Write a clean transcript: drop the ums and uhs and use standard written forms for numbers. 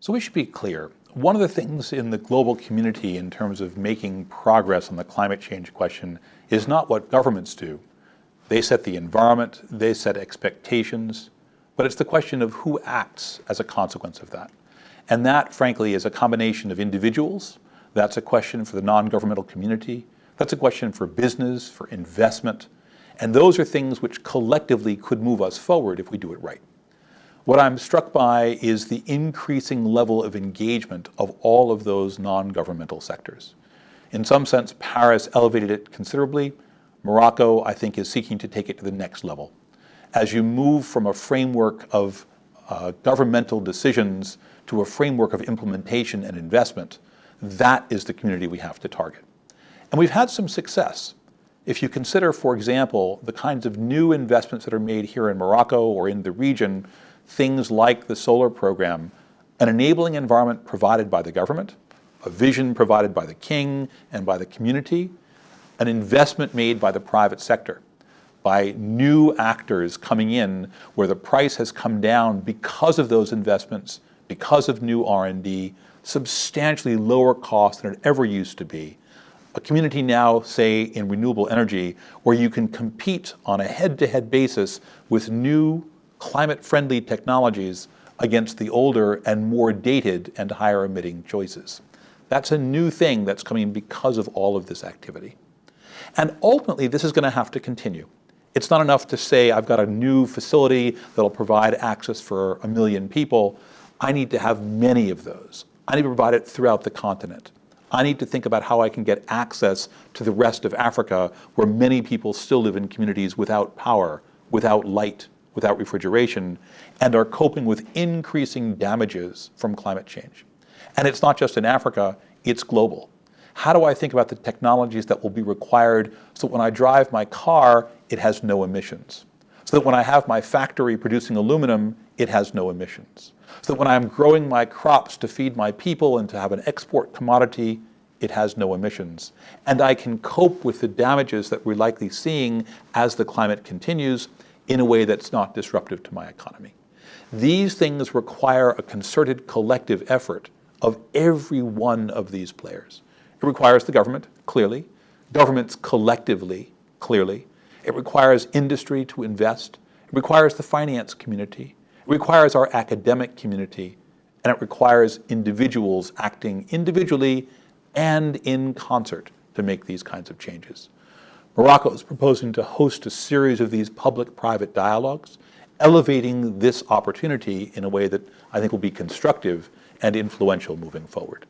So we should be clear. One of the things in the global community in terms of making progress on the climate change question is not what governments do. They set the environment, they set expectations, but it's the question of who acts as a consequence of that. And that, frankly, is a combination of individuals. That's a question for the non-governmental community. That's a question for business, for investment. And those are things which collectively could move us forward if we do it right. What I'm struck by is the increasing level of engagement of all of those non-governmental sectors. In some sense, Paris elevated it considerably. Morocco, I think, is seeking to take it to the next level. As you move from a framework of governmental decisions to a framework of implementation and investment, that is the community we have to target. And we've had some success. If you consider, for example, the kinds of new investments that are made here in Morocco or in the region, things like the solar program, an enabling environment provided by the government, a vision provided by the king and by the community, an investment made by the private sector, by new actors coming in where the price has come down because of those investments, because of new R&D, substantially lower cost than it ever used to be. A community now, say, in renewable energy, where you can compete on a head-to-head basis with new climate-friendly technologies against the older and more dated and higher emitting choices. That's a new thing that's coming because of all of this activity. And ultimately, this is going to have to continue. It's not enough to say, I've got a new facility that'll provide access for 1 million people. I need to have many of those. I need to provide it throughout the continent. I need to think about how I can get access to the rest of Africa, where many people still live in communities without power, without light, without refrigeration, and are coping with increasing damages from climate change. And it's not just in Africa, it's global. How do I think about the technologies that will be required so that when I drive my car, it has no emissions? So that when I have my factory producing aluminum, it has no emissions? So that when I'm growing my crops to feed my people and to have an export commodity, it has no emissions? And I can cope with the damages that we're likely seeing as the climate continues in a way that's not disruptive to my economy. These things require a concerted collective effort of every one of these players. It requires the government, clearly, governments collectively, clearly. It requires industry to invest. It requires the finance community. It requires our academic community. And it requires individuals acting individually and in concert to make these kinds of changes. Morocco is proposing to host a series of these public-private dialogues, elevating this opportunity in a way that I think will be constructive and influential moving forward.